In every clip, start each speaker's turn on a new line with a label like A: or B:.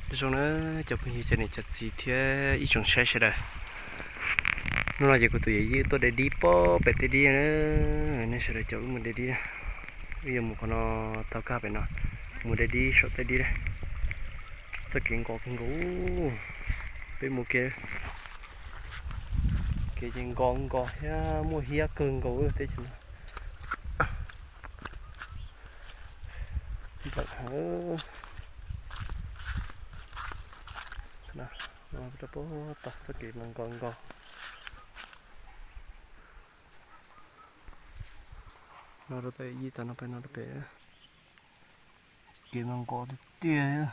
A: cái chỗ nữa chụp hình cho này chụp gì thế ít trong xe xe đây nó là gì của tụi ấy tôi để đi po bể đi nữa nên sẽ chụp mình để đi bây giờ một con nó tao cá bên nó mình để đi short để đi đây sẽ kiện có kiện gấu bên một cái chuyện con ha mua hia cơn gấu thế chứ vậy hả nè nó cho bố tập sẽ kiện bằng con nó đâu phải gì tao nó phải kiện bằng con tia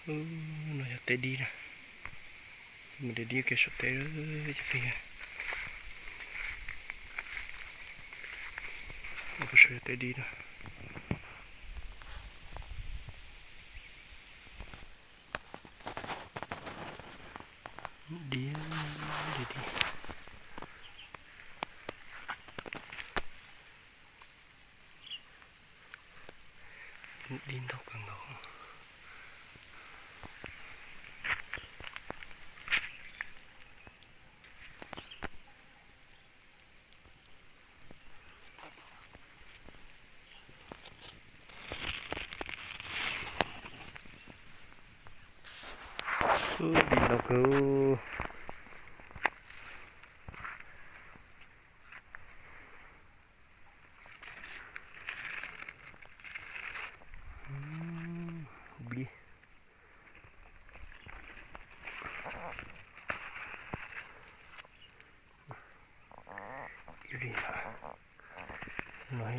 A: nó tê đi nè mình để đi cái số tê đó chứ gì nó có số tê đi nè đi đi đâu cần đâu đi đâu cơ đi đi nói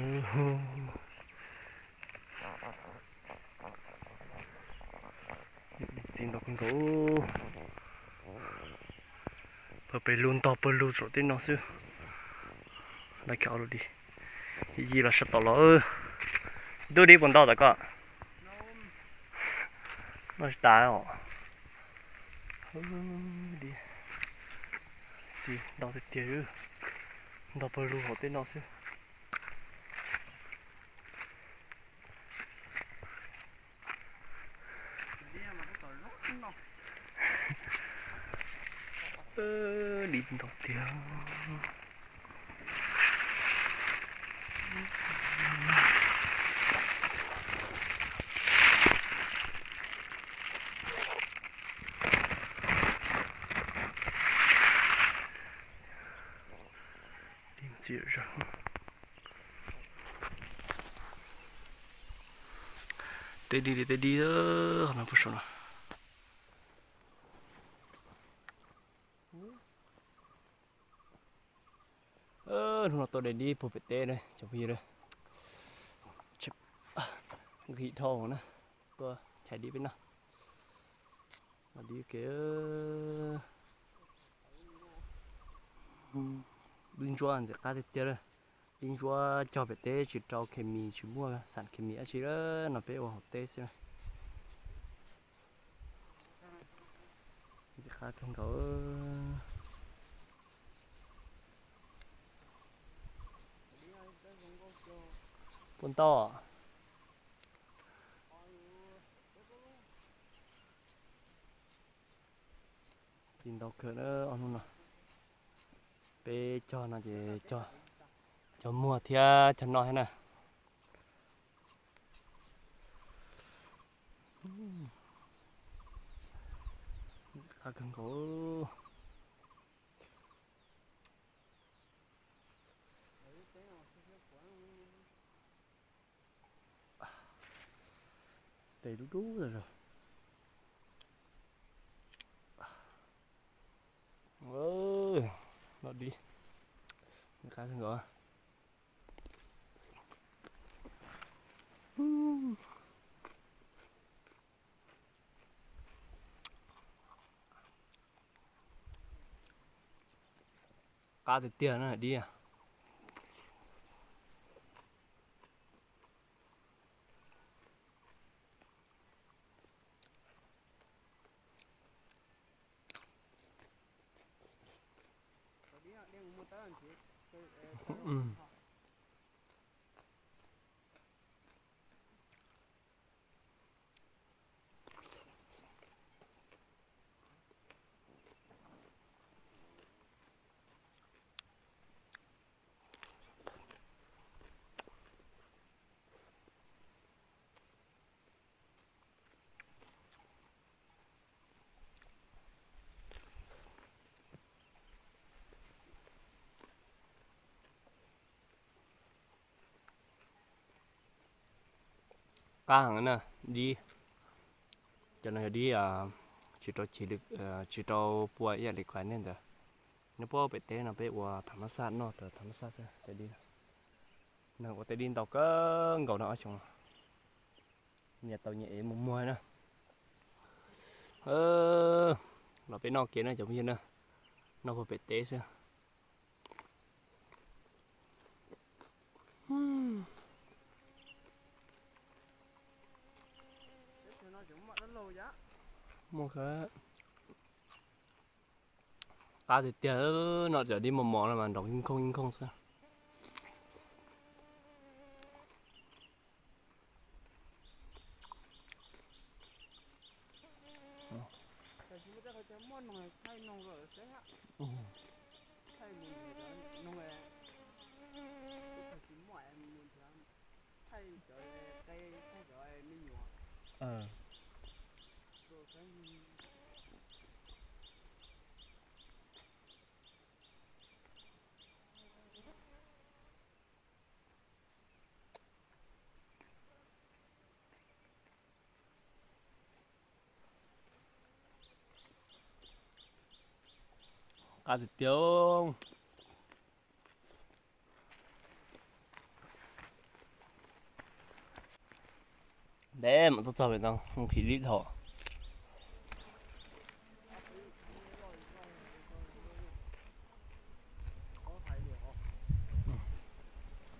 A: xin đâu con gấuไปลุนต่อไปลุนสุดที่น้องซื้อได้ข่าวแล้วดิยี่ละชัดต่อเลยดูดิบนต่อแต่ก็น่าจะตายอ่ะดิสิดอกเตี้ยๆดอกไปลุนสุดที่น้องซื้อดินดอกเตี้ย接着，得滴的，好像不说了。nó tôi để đi phụ tê đây, chụp gì đây, chụp ghi thầu nữa, tôi chạy đi bên nào, đi cái linh chuan sẽ cá tê đây. Linh chúa cho về tế chỉ trâu kemi chỉ mua sản kemi chỉ đó nó bé vào tế xem chỉ khá không có con to xin đâu cửa nữa ông nào bé cho nó để cho mua thì cho nói nè khá cần có đầy đủ rồi ơi nó đi khá cần có cá thì tiền nó đi à. Ừ. Cá hàng nè đi cho nên đi chỉ được chỉ cho bùa vậy để quán nên rồi nếu bùa bị té nó bị bùa thảm sát nó từ thảm sát ra để đi nào có thể đi tàu cỡ gầu nó chung nhà tàu nhẹ một mùa nữa nó bị nó kia nó giống như nữa nó có bị té sao một cái cá thì tiền nó trở đi một món là mà đóng không sao cá thịt tiêu để mà tôi cho về đâu không khí lít họ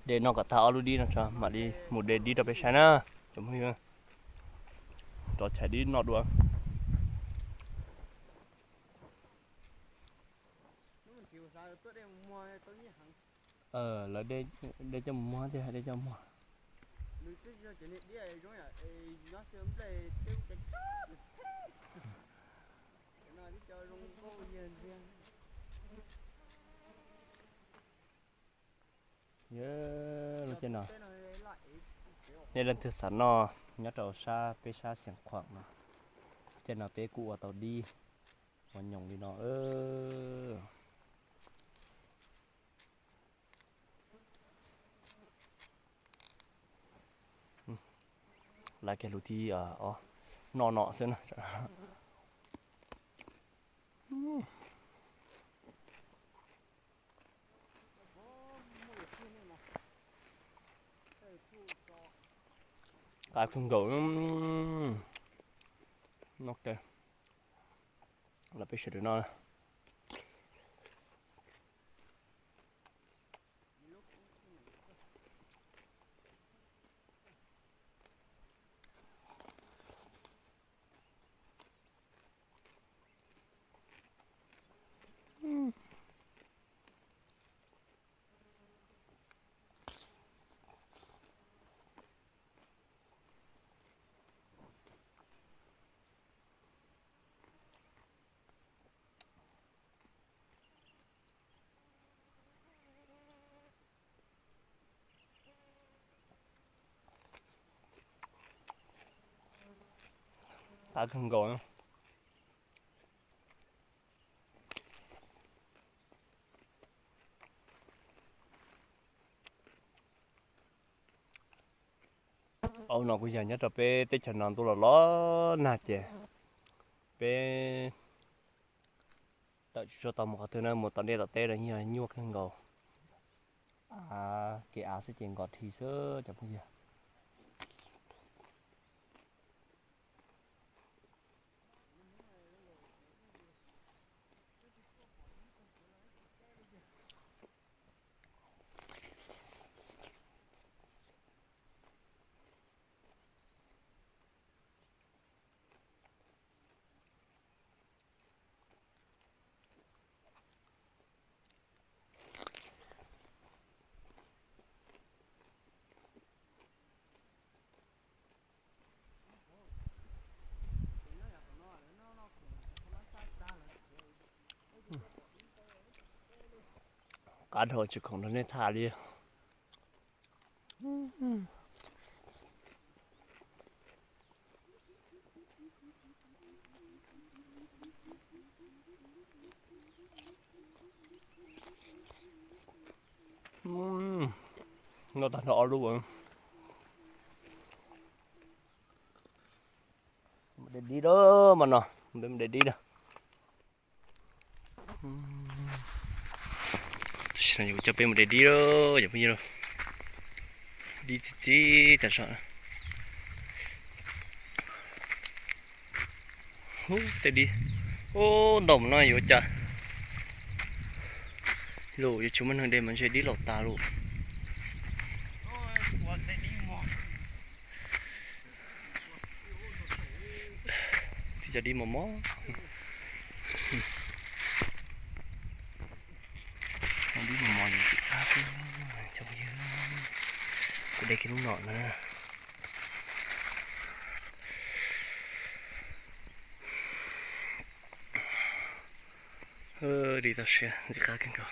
A: để nó cả tháo luôn đi nó sao mà đi một để đi tậpไปใช้นะจำไม่ได้ต่อใช้đi nó đuổi là để cho mua thì hay để cho mua nó trên nào nên lần thứ sáu nó nhớ tàu xa pe xa xiềng khoảng mà trên nào pe cụ ở tàu đi còn nhồng đi nó lại cái lúa thì nọ xem nào cái không gấu nó kìa là bây giờ nó ta không gấu nó bây giờ nhất là pe tết chợ nón tôi là nó nạt chè pe tại cho tao một thứ nữa một tao đây là tê là như nhuốc hơn gầu cái áo sẽ chèn gọt thì sơ chẳng bao giờ cá thôi chứ không nó nên thả đi. Nó ta rõ luôn rồi. Để đi đó mà nó, để đi đâu. Này cho bên để đi đó, giờ bây giờ đi chi thật sợ. Để đi. Ô đồng nó yếu chả. Rồi chúng mình đây mình sẽ đi lột ta luôn. Thì giờ đi mà mó. Không biết mà mò gì chị ta chứ. Trong dưới. Ở đây cái núi nọ nữa. Đi tao xe, gì khác cái cầu.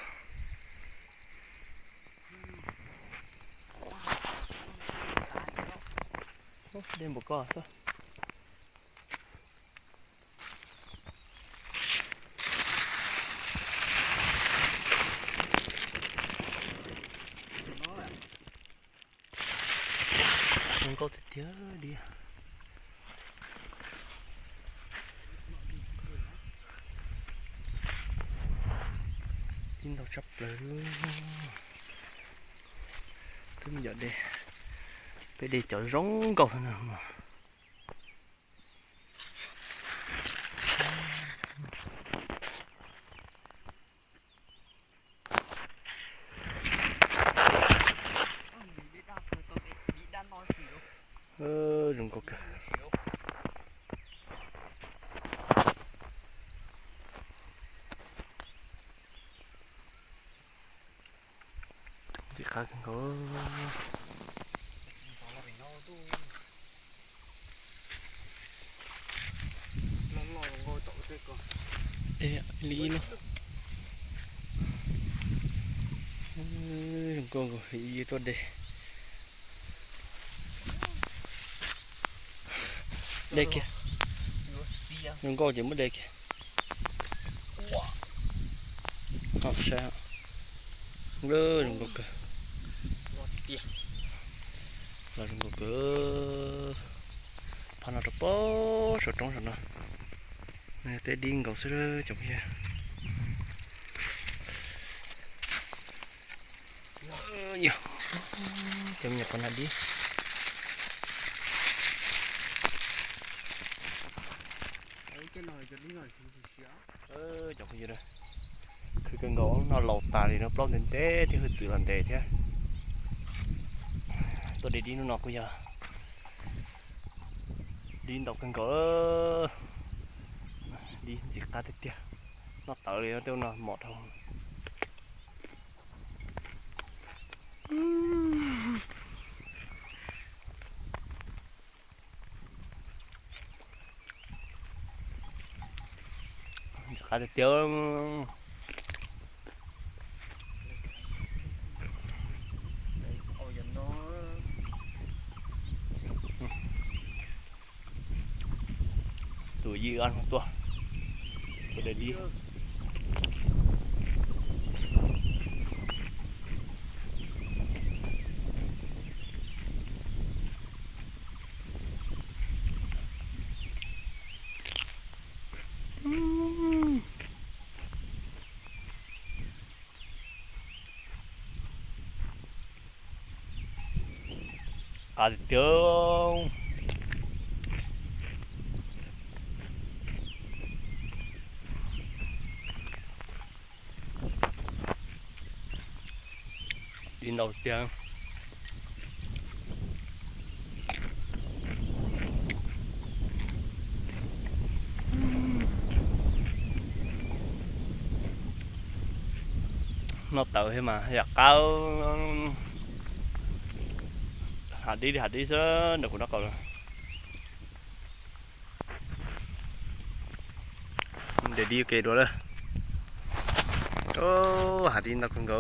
A: Đêm một con thôi. Không có thịt tía đi. Tin tao chấp lên. Cứ bây giờ đi. Phải đi chợ rống cầu nào mà. Đừng có kìa. Gì khác không có. Ê, lý nó. Đừng có gì tốt đây. Đây kìa. Đừng có gì mất đây kìa. Học sao? Đừng có kìa. Là đừng có kìa. Phan nó bó sợ trống sợ nó. Nè tê điên cầu sơ chồng kia. Nhiều. Chồng nhập con lại đi. Chồng cái gì đây?คือcái ngõ nó lọt tà thì nó blog lên té thì hơi sự làm tệ thế. Tôi để đi nó nọ bây giờ. Đi đọc cái ngõ. Đi chỉ cá tiếp theo. Nó tới thì nó tiêu nó mọt không. Cá tiếp theo. Tụi gì ăn một tuần. Tôi để đi. Cá tiếp theo. Đi đầu tiên. Nó tới mà giặc cao hạt đi sớ được của nó còn để đi kề đó đây ô hạt đi nó còn có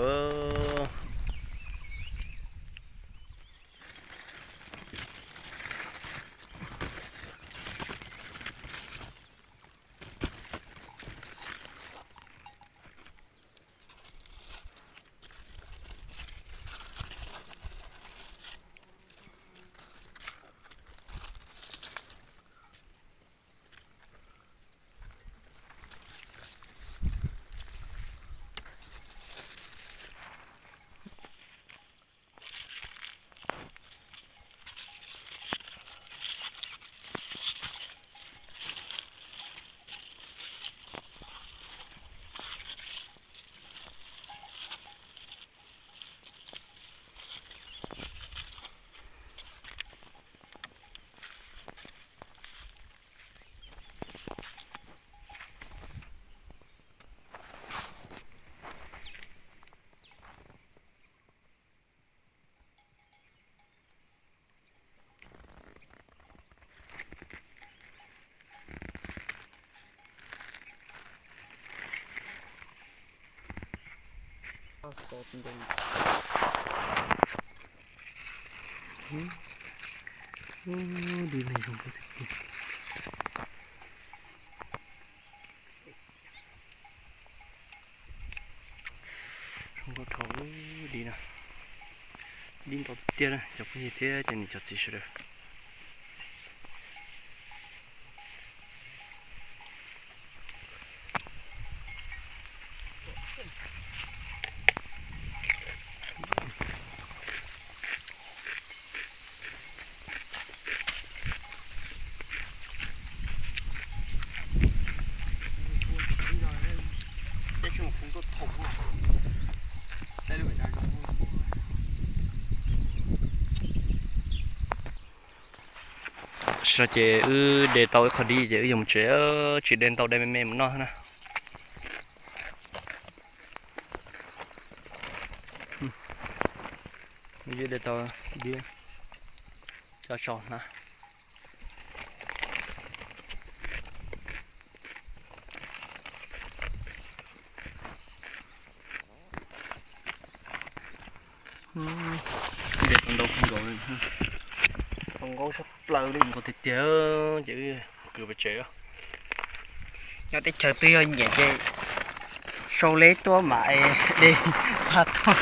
A: đi này không có gì không có thấu đi nào đi đầu tiên này chụp cái gì thế cho nên chụp gì rồi sao chị để tàu khó đi chị dùng chỉ đến tàu đem mềm nó nè bây giờ để tàu đi cho tròn nè để con đâu không gọi không có sắp lâu đi có thịt chớ chứ cứ phải chở
B: cho tới chờ tươi hơn vậy chứ sâu lấy tua mại đi phát thôi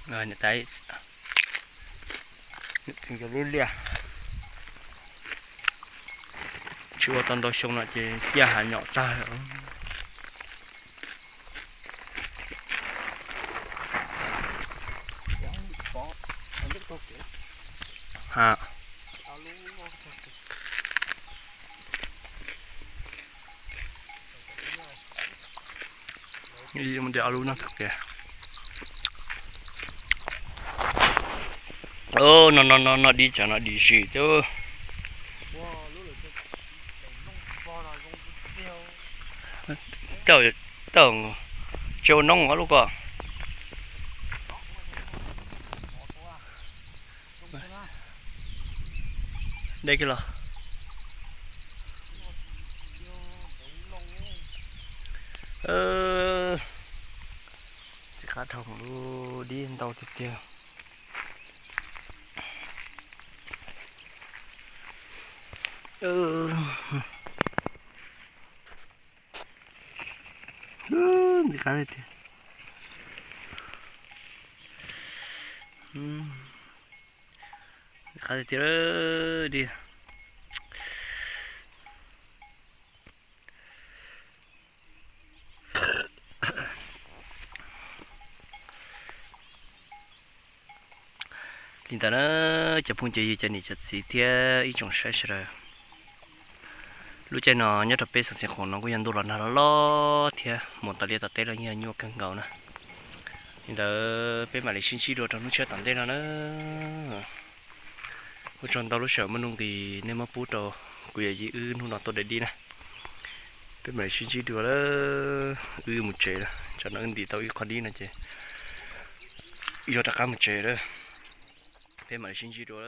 A: rồi nhận thấy những cái lưỡi lia chưa toàn đồ xong là chỉ gia hạ nhỏ ta rồi ha như mình đeo luôn nó thật kìa ô nó đi cho nó đi xì chứ trời tưởng chiều nông quá lúc à đây kia là khá thòng luôn đi tàu tiếp theo đi khá đây thì khá đây thì đi hiện tại nó chụp phun chỉ cho nên chụp xí theo ý trong sai rồi lúc chơi nó nhớ tập bê sang xem khổ nó có nhận đồ là nó lo thì một tờ lia tờ tê là nhiều nhiều cân gạo nè hiện tại bê mà lấy xin chi đồ trong lúc chơi tận tê nó nữa lúc trong tao lúc sợ mình nung thì nên mà bút đồ quỳ gì nung nó tôi để đi nè bê mà lấy xin chi đồ đó một chế đó cho nó thì tao khó đi nè chế giờ ta cá một chế đó bê mà lấy xin chi đồ đó